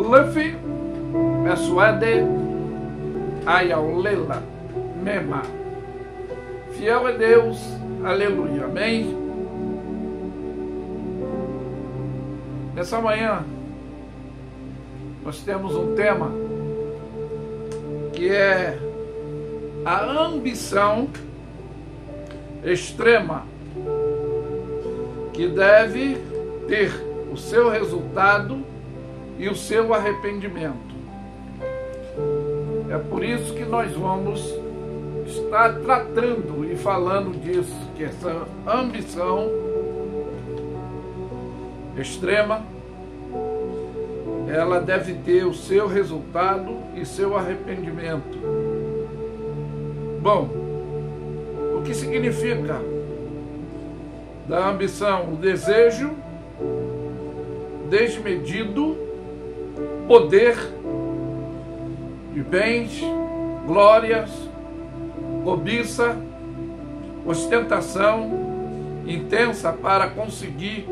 Luffy, Persuade, Ayaulela, Mema. Fiel é Deus, aleluia, amém? Nessa manhã, nós temos um tema que é a ambição extrema, que deve ter o seu resultado e o seu arrependimento. É por isso que nós vamos estar tratando e falando disso, que essa ambição extrema, ela deve ter o seu resultado e seu arrependimento. Bom, o que significa da ambição? O desejo desmedido, poder de bens, glórias, cobiça, ostentação intensa para conseguir,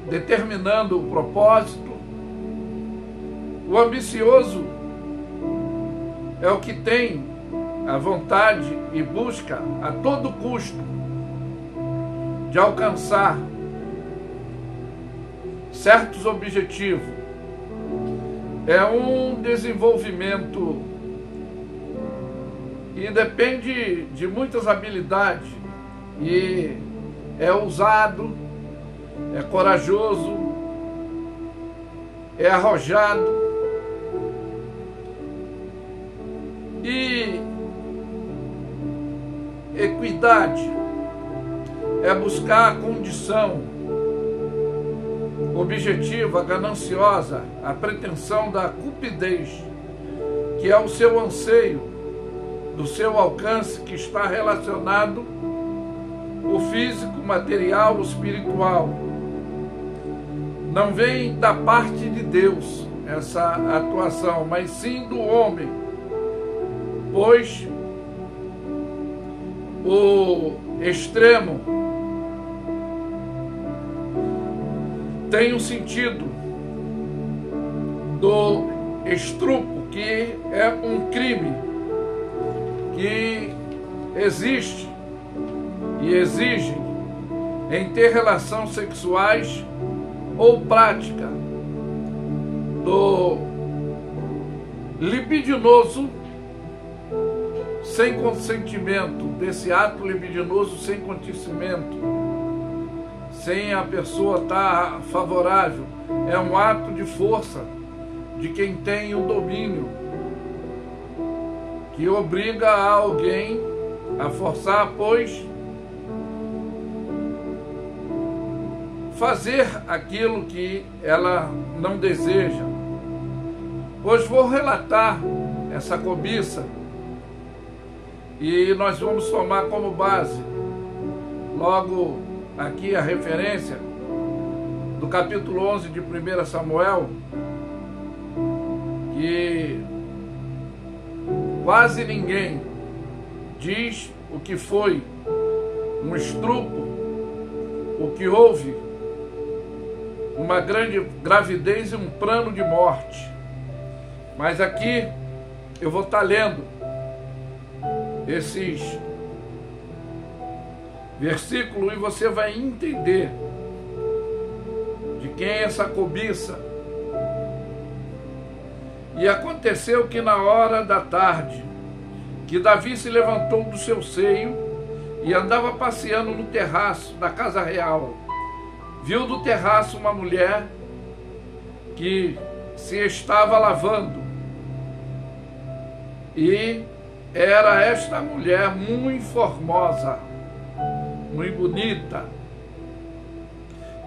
determinando o propósito. O ambicioso é o que tem a vontade e busca a todo custo de alcançar certos objetivos. É um desenvolvimento e depende de muitas habilidades, e é ousado, é corajoso, é arrojado, e equidade é buscar a condição objetiva, gananciosa, a pretensão da cupidez, que é o seu anseio, do seu alcance, que está relacionado o físico, material, o espiritual. Não vem da parte de Deus essa atuação, mas sim do homem, pois o extremo tem um sentido do estupro, que é um crime que existe e exige em ter relações sexuais ou prática do libidinoso sem consentimento, desse ato libidinoso sem consentimento, sem a pessoa estar favorável. É um ato de força de quem tem o domínio, que obriga alguém a forçar, pois fazer aquilo que ela não deseja. Hoje vou relatar essa cobiça e nós vamos tomar como base logo aqui a referência do capítulo 11 de 1 Samuel, que quase ninguém diz o que foi um estupro, o que houve uma grande gravidez e um plano de morte. Mas aqui eu vou estar lendo esses versículos e você vai entender de quem é essa cobiça. E aconteceu que na hora da tarde, que Davi se levantou do seu seio e andava passeando no terraço da casa real, viu do terraço uma mulher que se estava lavando. E era esta mulher muito formosa, muito bonita.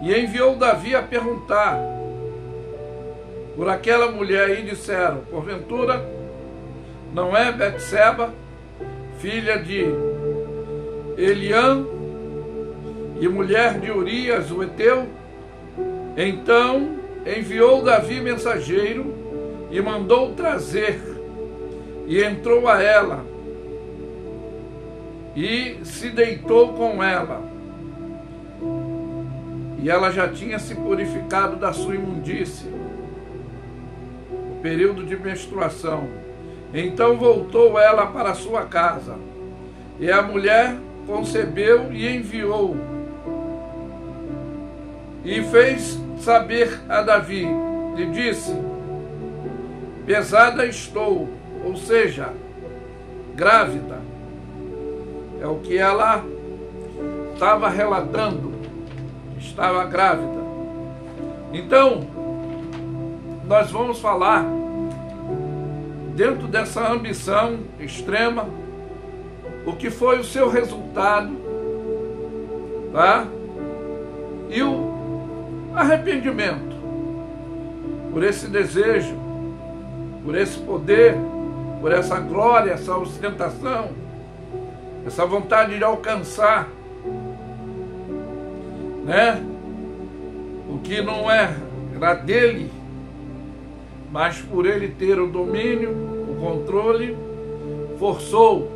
E enviou Davi a perguntar por aquela mulher, e disseram: porventura não é Betseba, filha de Eliã e mulher de Urias, o Eteu? Então enviou Davi mensageiro e mandou trazer, e entrou a ela e se deitou com ela. E ela já tinha se purificado da sua imundície. período de menstruação. Então voltou ela para sua casa, e a mulher concebeu e enviou, e fez saber a Davi, e disse: pesada estou, ou seja, grávida. É o que ela estava relatando, estava grávida. Então, nós vamos falar dentro dessa ambição extrema, o que foi o seu resultado, tá? E o arrependimento por esse desejo, por esse poder, por essa glória, essa ostentação, essa vontade de alcançar, né? O que não era dele, mas por ele ter o domínio, o controle, forçou.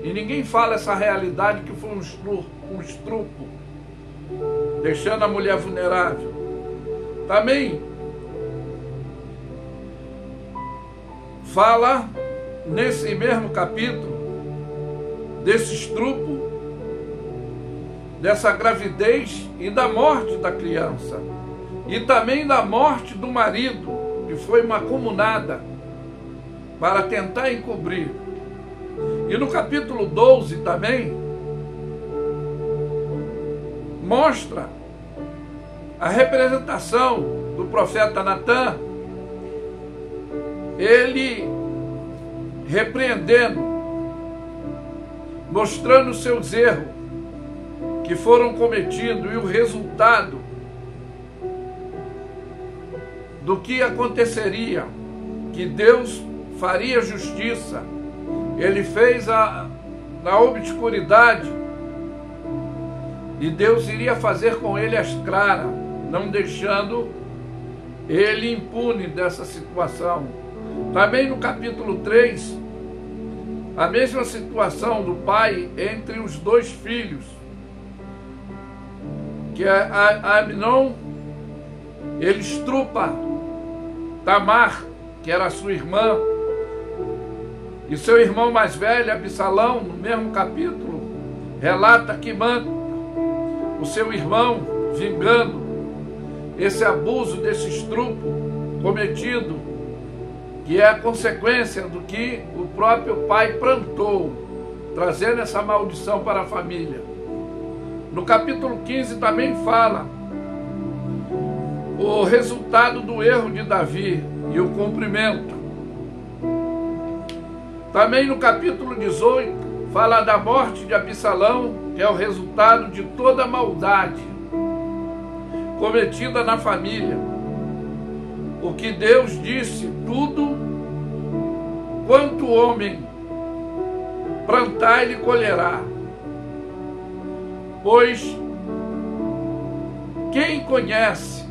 E ninguém fala essa realidade que foi um estrupo, deixando a mulher vulnerável. Também fala nesse mesmo capítulo desse estrupo, dessa gravidez e da morte da criança, e também da morte do marido, que foi mancomunada para tentar encobrir. E no capítulo 12 também mostra a representação do profeta Natã, ele repreendendo, mostrando os seus erros que foram cometidos e o resultado do que aconteceria, que Deus faria justiça. Ele fez na obscuridade, e Deus iria fazer com ele as claras, não deixando ele impune dessa situação. Também no capítulo 3, a mesma situação do pai entre os dois filhos, que é Amnon, ele estrupa Tamar, que era sua irmã, e seu irmão mais velho, Absalão, no mesmo capítulo, relata que mata o seu irmão, vingando esse abuso, desse estrupo cometido, que é a consequência do que o próprio pai plantou, trazendo essa maldição para a família. No capítulo 15 também fala o resultado do erro de Davi e o cumprimento. Também no capítulo 18 fala da morte de Absalão, que é o resultado de toda a maldade cometida na família. O que Deus disse: tudo quanto o homem plantar, ele colherá. Pois quem conhece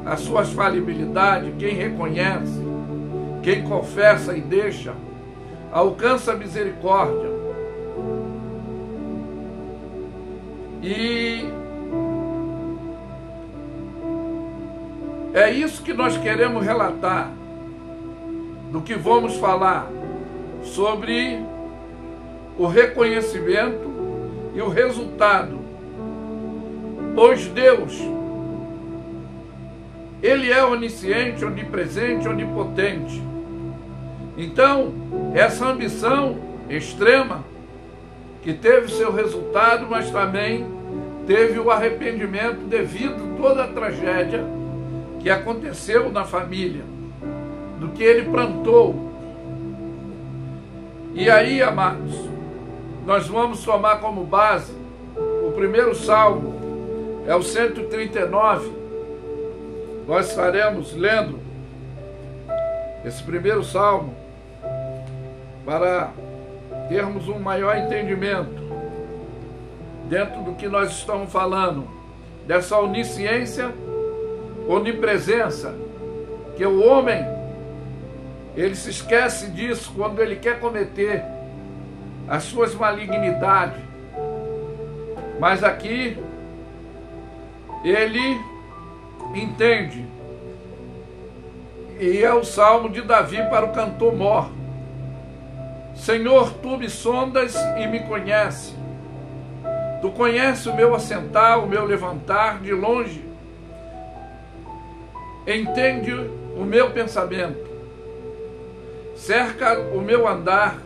as suas falibilidades, quem reconhece, quem confessa e deixa, alcança a misericórdia. E é isso que nós queremos relatar, do que vamos falar, sobre o reconhecimento e o resultado. Pois Deus, Ele é onisciente, onipresente, onipotente. Então, essa ambição extrema, que teve seu resultado, mas também teve o arrependimento devido a toda a tragédia que aconteceu na família, do que ele plantou. E aí, amados, nós vamos tomar como base o primeiro salmo, é o 139. Nós estaremos lendo esse primeiro salmo para termos um maior entendimento dentro do que nós estamos falando, dessa onisciência, onipresença, que o homem, ele se esquece disso quando ele quer cometer as suas malignidades. Mas aqui, ele entende E é o salmo de Davi para o cantor mor. Senhor, tu me sondas e me conheces. Tu conheces o meu assentar, o meu levantar de longe. Entende o meu pensamento. Cerca o meu andar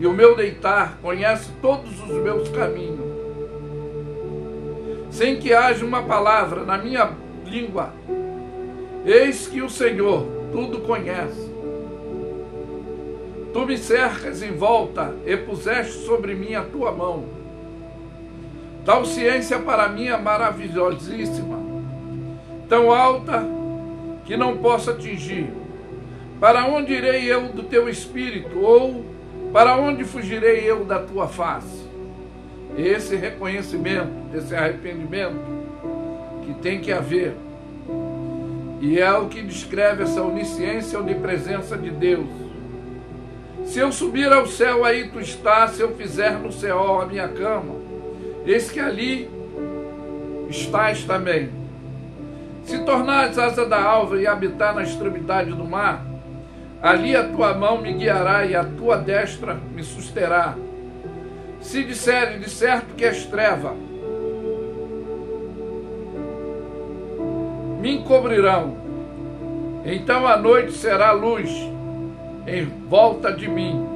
e o meu deitar. Conhece todos os meus caminhos. Sem que haja uma palavra na minha língua. Eis que o Senhor tudo conhece. Tu me cercas em volta e puseste sobre mim a tua mão. Tal ciência para mim é maravilhosíssima, tão alta que não posso atingir. Para onde irei eu do teu espírito? Ou para onde fugirei eu da tua face? Esse reconhecimento, esse arrependimento que tem que haver. E é o que descreve essa onisciência, onipresença de Deus. Se eu subir ao céu, aí tu estás. Se eu fizer no céu a minha cama, eis que ali estás também. Se tornares asa da alva e habitar na extremidade do mar, ali a tua mão me guiará e a tua destra me susterá. Se disserem de certo que és treva, me encobrirão. Então a noite será luz em volta de mim.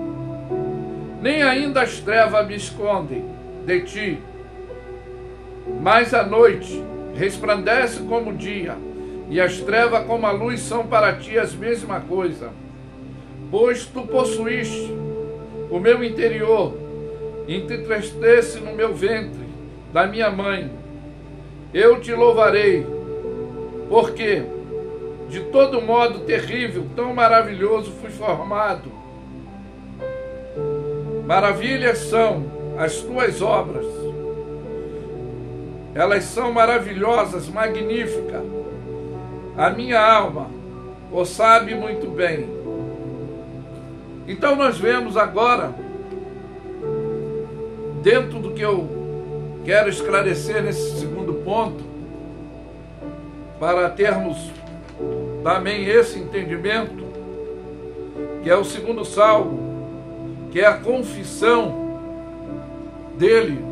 Nem ainda as trevas me escondem de ti, mas a noite resplandece como o dia, e as trevas como a luz são para ti as mesma coisa. Pois tu possuíste o meu interior, e te entristece no meu ventre da minha mãe. Eu te louvarei, porque de todo modo terrível, tão maravilhoso fui formado. Maravilhas são as tuas obras. Elas são maravilhosas, magníficas. A minha alma o sabe muito bem. Então nós vemos agora, dentro do que eu quero esclarecer nesse segundo ponto, para termos também esse entendimento, que é o segundo salmo, que é a confissão dele,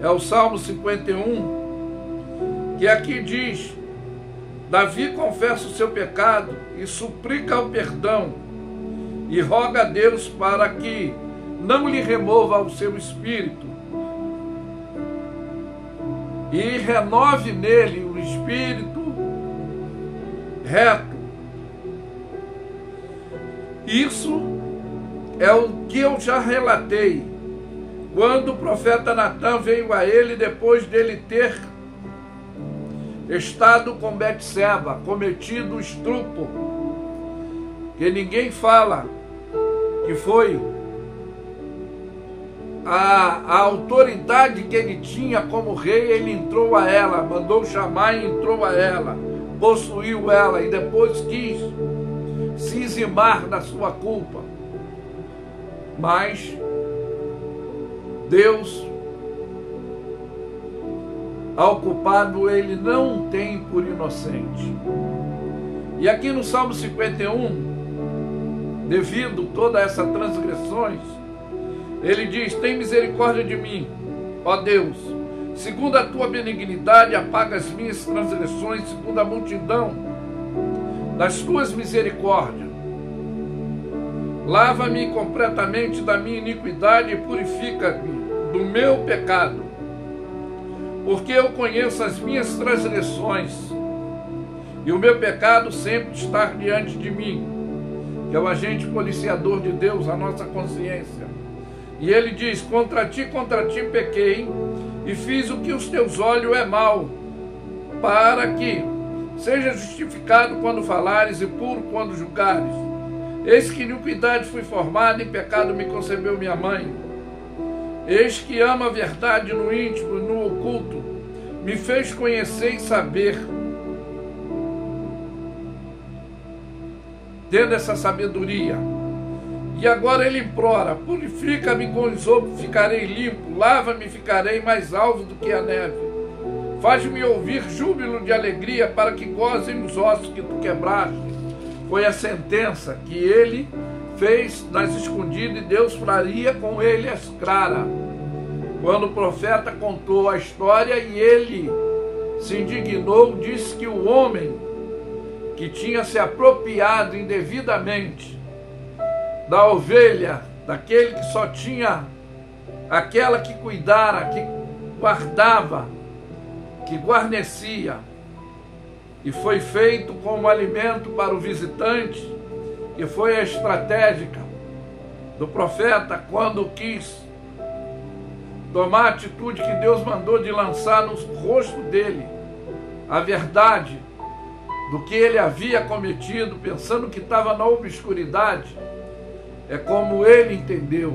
é o Salmo 51, que aqui diz: Davi confessa o seu pecado e suplica o perdão, e roga a Deus para que não lhe remova o seu espírito, e renove nele o espírito reto. Isso é o que eu já relatei, quando o profeta Natã veio a ele depois dele ter estado com Betseba, cometido o estupro, que ninguém fala que foi a autoridade que ele tinha como rei. Ele entrou a ela, mandou chamar e entrou a ela, possuiu ela e depois quis se eximar da sua culpa. Mas Deus, ao culpado, ele não tem por inocente. E aqui no Salmo 51, devido a todas essas transgressões, ele diz: tem misericórdia de mim, ó Deus, segundo a tua benignidade, apaga as minhas transgressões, segundo a multidão das tuas misericórdias. Lava-me completamente da minha iniquidade e purifica-me do meu pecado, porque eu conheço as minhas transgressões, e o meu pecado sempre está diante de mim, que é o agente policiador de Deus, a nossa consciência. E ele diz: contra ti pequei, e fiz o que os teus olhos é mal, para que seja justificado quando falares e puro quando julgares. Eis que iniquidade fui formado, em pecado me concebeu minha mãe. Eis que ama a verdade no íntimo e no oculto, me fez conhecer e saber. Tendo essa sabedoria. E agora ele implora: purifica-me com isopo, ficarei limpo, lava-me, ficarei mais alvo do que a neve. Faz-me ouvir júbilo de alegria, para que gozem os ossos que tu quebraste. foi a sentença que ele fez nas escondidas, e Deus faria com ele as claras. Quando o profeta contou a história e ele se indignou, disse que o homem que tinha se apropriado indevidamente da ovelha, daquele que só tinha aquela que cuidara, que guardava, que guarnecia, e foi feito como alimento para o visitante, que foi a estratégica do profeta quando quis tomar a atitude que Deus mandou de lançar no rosto dele a verdade do que ele havia cometido, pensando que estava na obscuridade. É como ele entendeu.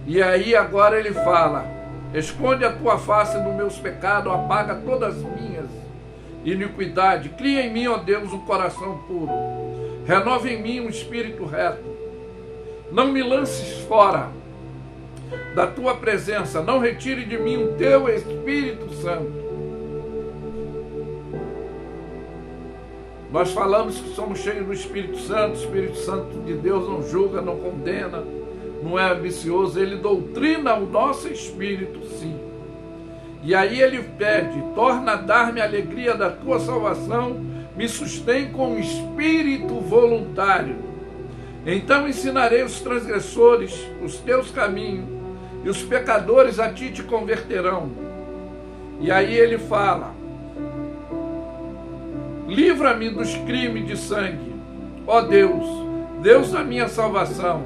E aí agora ele fala: esconde a tua face dos meus pecados, apaga todas as minhas iniquidades, cria em mim, ó Deus, um coração puro, renova em mim um espírito reto, não me lances fora da tua presença, não retire de mim o teu Espírito Santo. Nós falamos que somos cheios do Espírito Santo. O Espírito Santo de Deus não julga, não condena, não é ambicioso, ele doutrina o nosso espírito, sim. E aí ele pede: torna a dar-me a alegria da tua salvação, me sustém com um espírito voluntário. Então ensinarei os transgressores os teus caminhos, e os pecadores a ti te converterão. E aí ele fala: livra-me dos crimes de sangue, ó Deus, Deus da minha salvação,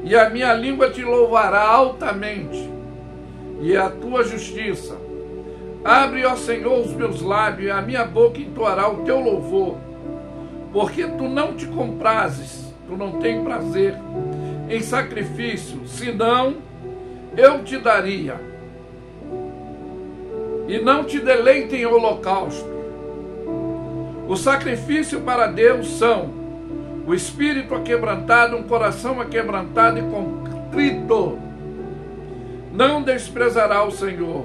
e a minha língua te louvará altamente, e a tua justiça. Abre, ó Senhor, os meus lábios, e a minha boca entoará o teu louvor, porque tu não te comprases, tu não tens prazer em sacrifício, senão eu te daria, e não te deleite em holocausto. O sacrifício para Deus são o espírito aquebrantado, um coração aquebrantado e contrito. Não desprezará o Senhor.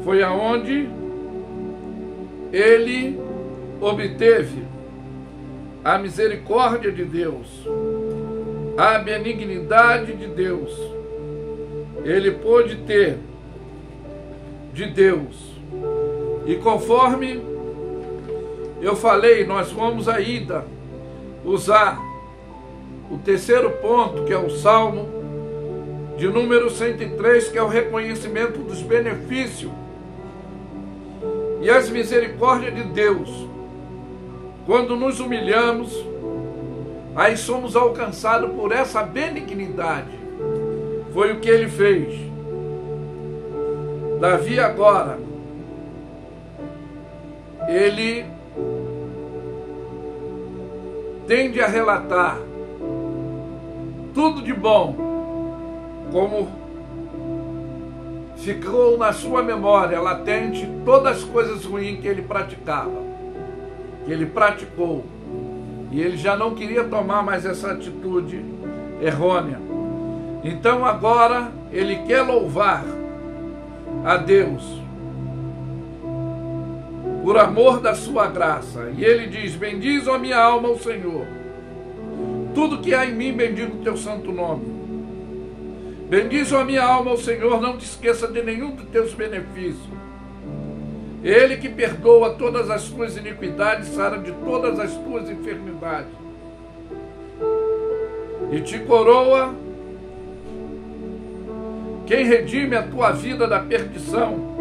Foi aonde ele obteve a misericórdia de Deus, a benignidade de Deus. Ele pôde ter de Deus. E conforme eu falei, nós vamos ainda usar o terceiro ponto, que é o Salmo de número 103, que é o reconhecimento dos benefícios e as misericórdias de Deus. Quando nos humilhamos, aí somos alcançados por essa benignidade. Foi o que ele fez. Davi agora, ele tende a relatar tudo de bom, como ficou na sua memória latente todas as coisas ruins que ele praticava, que ele praticou, e ele já não queria tomar mais essa atitude errônea. Então agora ele quer louvar a Deus por amor da sua graça, e ele diz: bendize a minha alma ao Senhor, tudo que há em mim bendiga o teu santo nome. Bendize a minha alma ao Senhor, não te esqueça de nenhum dos teus benefícios. Ele que perdoa todas as tuas iniquidades, sara de todas as tuas enfermidades, e te coroa, quem redime a tua vida da perdição,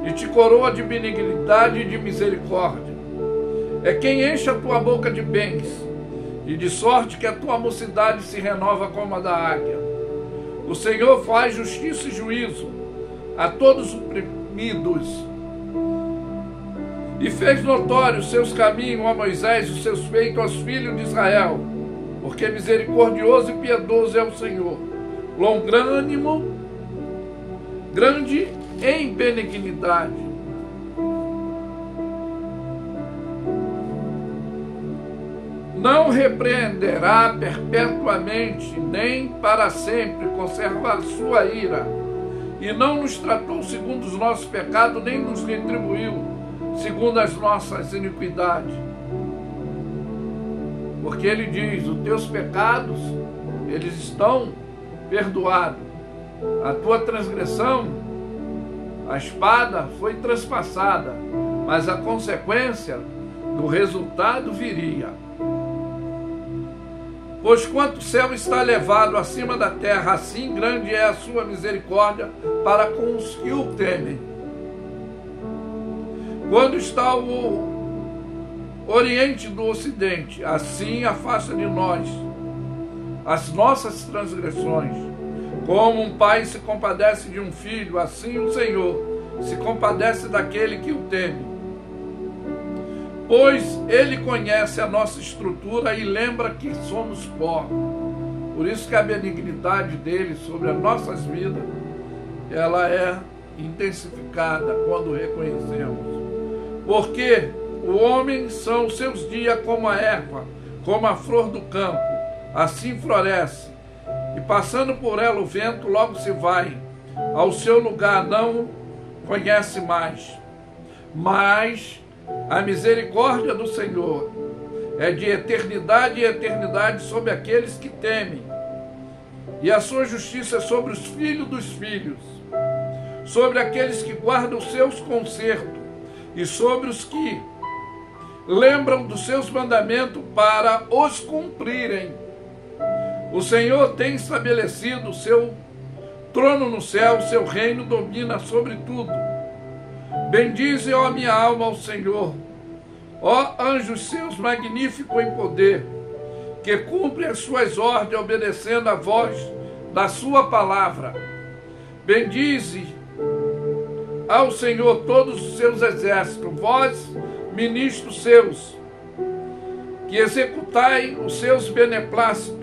e te coroa de benignidade e de misericórdia. É quem enche a tua boca de bens, e de sorte que a tua mocidade se renova como a da águia. O Senhor faz justiça e juízo a todos os oprimidos, e fez notórios os seus caminhos a Moisés, os seus feitos aos filhos de Israel, porque misericordioso e piedoso é o Senhor, longânimo, grande em benignidade. Não repreenderá perpetuamente, nem para sempre conservar sua ira, e não nos tratou segundo os nossos pecados, nem nos retribuiu segundo as nossas iniquidades. Porque ele diz, os teus pecados, eles estão perdoados. A tua transgressão, a espada foi transpassada, mas a consequência do resultado viria. Pois quanto o céu está elevado acima da terra, assim grande é a sua misericórdia para com os que o temem. Quando está o oriente do ocidente, assim afasta de nós as nossas transgressões. Como um pai se compadece de um filho, assim o Senhor se compadece daquele que o teme. Pois ele conhece a nossa estrutura e lembra que somos pó. Por isso que a benignidade dele sobre as nossas vidas, ela é intensificada quando reconhecemos. Porque o homem são os seus dias como a erva, como a flor do campo, assim floresce. E passando por ela o vento logo se vai, ao seu lugar não conhece mais. Mas a misericórdia do Senhor é de eternidade e eternidade sobre aqueles que temem, e a sua justiça é sobre os filhos dos filhos, sobre aqueles que guardam os seus concertos, e sobre os que lembram dos seus mandamentos para os cumprirem. O Senhor tem estabelecido o seu trono no céu, o seu reino domina sobre tudo. Bendize, ó minha alma, ao Senhor, ó anjos seus magníficos em poder, que cumprem as suas ordens, obedecendo a voz da sua palavra. Bendize ao Senhor todos os seus exércitos, vós, ministros seus, que executai os seus beneplácitos.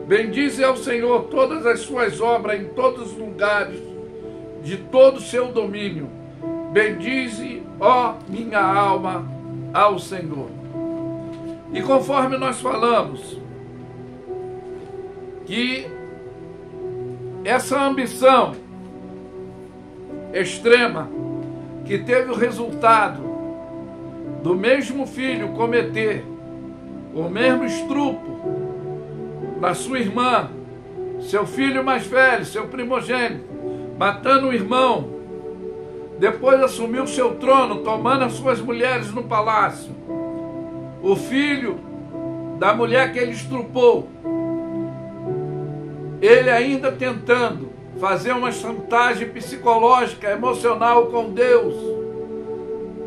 Bendize ao Senhor todas as suas obras em todos os lugares, de todo o seu domínio. Bendize, ó minha alma, ao Senhor. E conforme nós falamos, que essa ambição extrema, que teve o resultado do mesmo filho cometer o mesmo estupro na sua irmã, seu filho mais velho, seu primogênito, matando o irmão, depois assumiu seu trono, tomando as suas mulheres no palácio. O filho da mulher que ele estrupou, ele ainda tentando fazer uma chantagem psicológica, emocional com Deus.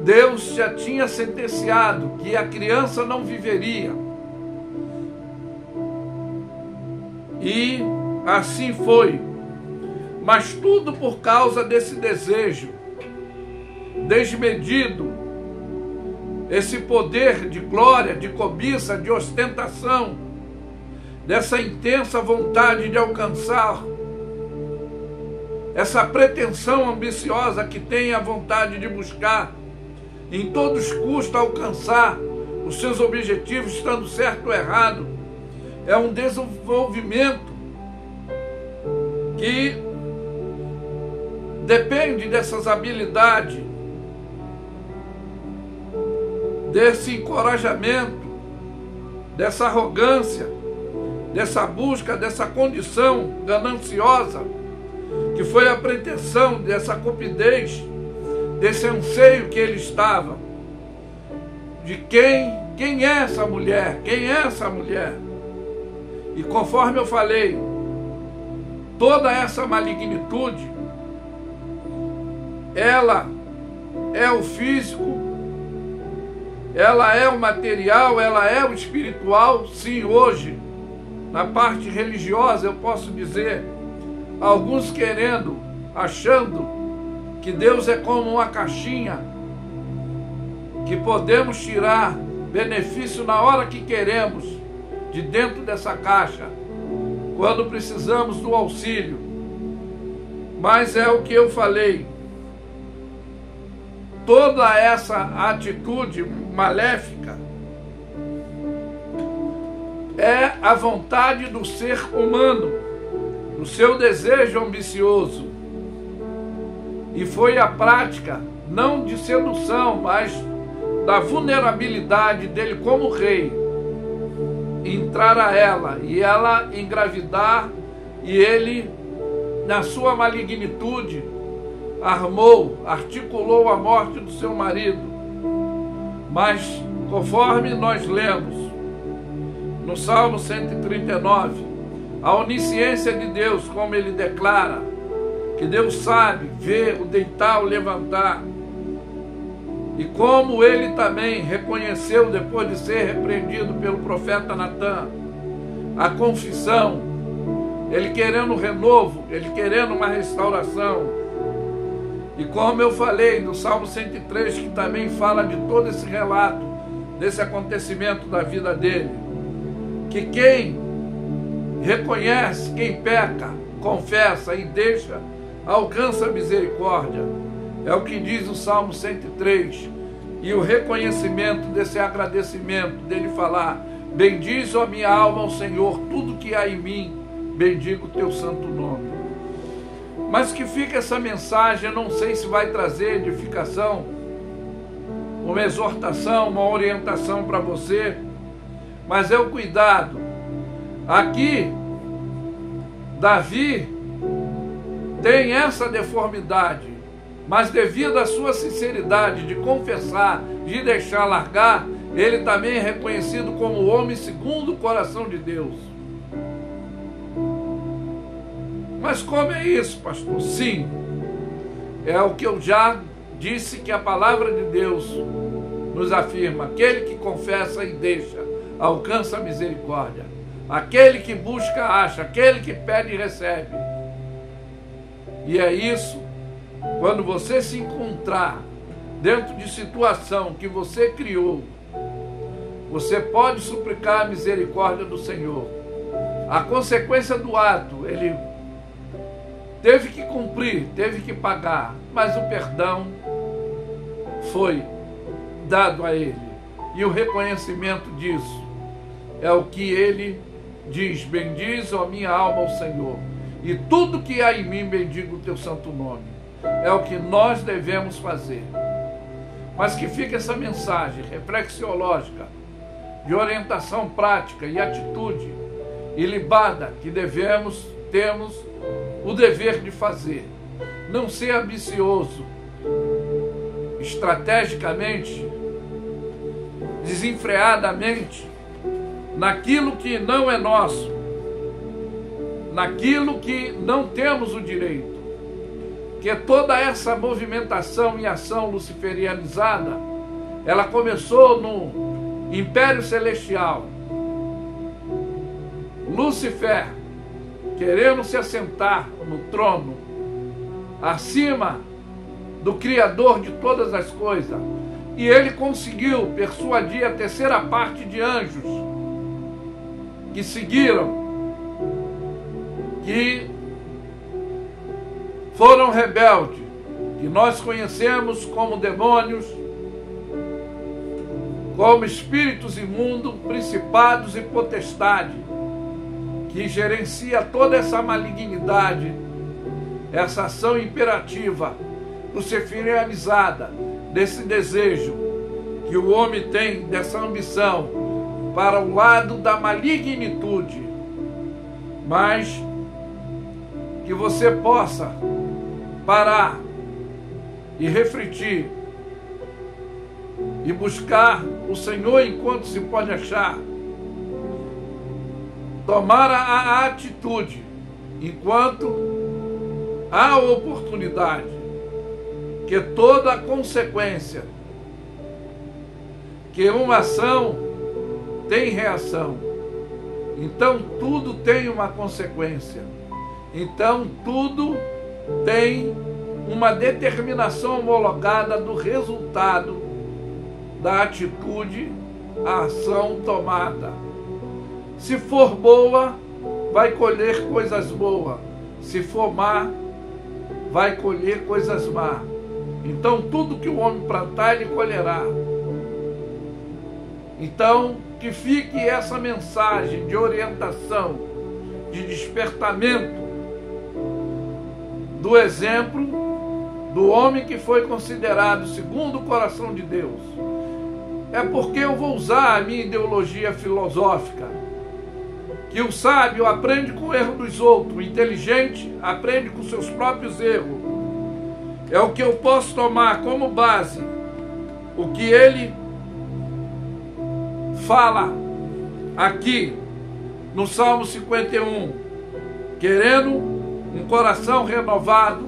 Deus já tinha sentenciado que a criança não viveria. E assim foi. Mas tudo por causa desse desejo desmedido, esse poder de glória, de cobiça, de ostentação, dessa intensa vontade de alcançar, essa pretensão ambiciosa que tem a vontade de buscar, em todos os custos, alcançar os seus objetivos, estando certo ou errado. É um desenvolvimento que depende dessas habilidades, desse encorajamento, dessa arrogância, dessa busca, dessa condição gananciosa, que foi a pretensão dessa cupidez, desse anseio que ele estava, de quem é essa mulher, quem é essa mulher. E conforme eu falei, toda essa malignitude, ela é o físico, ela é o material, ela é o espiritual. Sim, hoje, na parte religiosa, eu posso dizer, alguns querendo, achando que Deus é como uma caixinha, que podemos tirar benefício na hora que queremos, de dentro dessa caixa, quando precisamos do auxílio. Mas é o que eu falei, toda essa atitude maléfica é a vontade do ser humano, o seu desejo ambicioso, e foi a prática não de sedução, mas da vulnerabilidade dele como rei, entrar a ela e ela engravidar, e ele, na sua malignitude, articulou a morte do seu marido. Mas, conforme nós lemos no Salmo 139, a onisciência de Deus, como ele declara, que Deus sabe ver o deitar, o levantar, e como ele também reconheceu, depois de ser repreendido pelo profeta Natan, a confissão, ele querendo renovo, ele querendo uma restauração. E como eu falei no Salmo 103, que também fala de todo esse relato, desse acontecimento da vida dele, que quem reconhece, quem peca, confessa e deixa, alcança a misericórdia. É o que diz o Salmo 103. E o reconhecimento desse agradecimento, dele falar: bendize a minha alma ao Senhor, tudo que há em mim, bendigo o teu santo nome. Mas que fica essa mensagem, eu não sei se vai trazer edificação, uma exortação, uma orientação para você, mas é o cuidado. Aqui, Davi tem essa deformidade, mas devido à sua sinceridade de confessar, de deixar largar, ele também é reconhecido como homem segundo o coração de Deus. Mas como é isso, pastor? Sim, é o que eu já disse, que a palavra de Deus nos afirma: aquele que confessa e deixa, alcança a misericórdia. Aquele que busca, acha. Aquele que pede, recebe. E é isso, quando você se encontrar dentro de situação que você criou, você pode suplicar a misericórdia do Senhor. A consequência do ato, ele teve que cumprir, teve que pagar, mas o perdão foi dado a ele. E o reconhecimento disso é o que ele diz: bendize a minha alma ao Senhor, e tudo que há em mim bendigo o teu santo nome. É o que nós devemos fazer. Mas que fique essa mensagem reflexiológica, de orientação prática e atitude ilibada, que temos o dever de fazer. Não ser ambicioso, estrategicamente, desenfreadamente, naquilo que não é nosso, naquilo que não temos o direito. Que toda essa movimentação e ação luciferianizada, ela começou no Império Celestial. Lúcifer, querendo se assentar no trono, acima do Criador de todas as coisas, e ele conseguiu persuadir a terceira parte de anjos que seguiram, que foram rebeldes, que nós conhecemos como demônios, como espíritos imundos, principados e potestades, que gerencia toda essa malignidade, essa ação imperativa, luciferianizada, desse desejo que o homem tem, dessa ambição para o lado da malignitude. Mas que você possa parar e refletir e buscar o Senhor enquanto se pode achar, tomar a atitude enquanto há oportunidade, que toda consequência, que uma ação tem reação, então tudo tem uma consequência, então tudo tem uma determinação homologada do resultado da atitude, a ação tomada. Se for boa, vai colher coisas boas. Se for má, vai colher coisas más. Então tudo que o homem plantar, ele colherá. Então que fique essa mensagem de orientação, de despertamento do exemplo do homem que foi considerado segundo o coração de Deus. É porque eu vou usar a minha ideologia filosófica, que o sábio aprende com o erro dos outros, o inteligente aprende com seus próprios erros. É o que eu posso tomar como base, o que ele fala aqui no Salmo 51, querendo um coração renovado,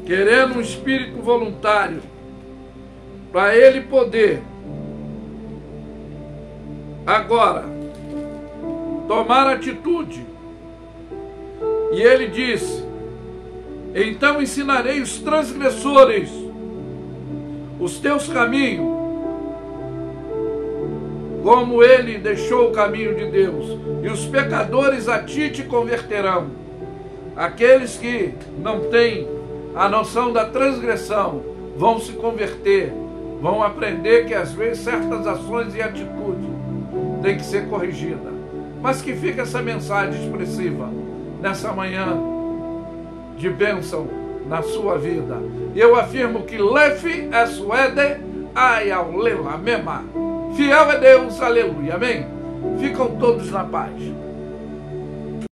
querendo um espírito voluntário, para ele poder agora tomar atitude. E ele disse: então ensinarei os transgressores os teus caminhos, como ele deixou o caminho de Deus, e os pecadores a ti te converterão. Aqueles que não têm a noção da transgressão vão se converter, vão aprender que às vezes certas ações e atitudes têm que ser corrigidas. Mas que fica essa mensagem expressiva nessa manhã de bênção na sua vida. Eu afirmo que Lefe é suede, ayau lela mema. Fiel é Deus, aleluia, amém? Ficam todos na paz.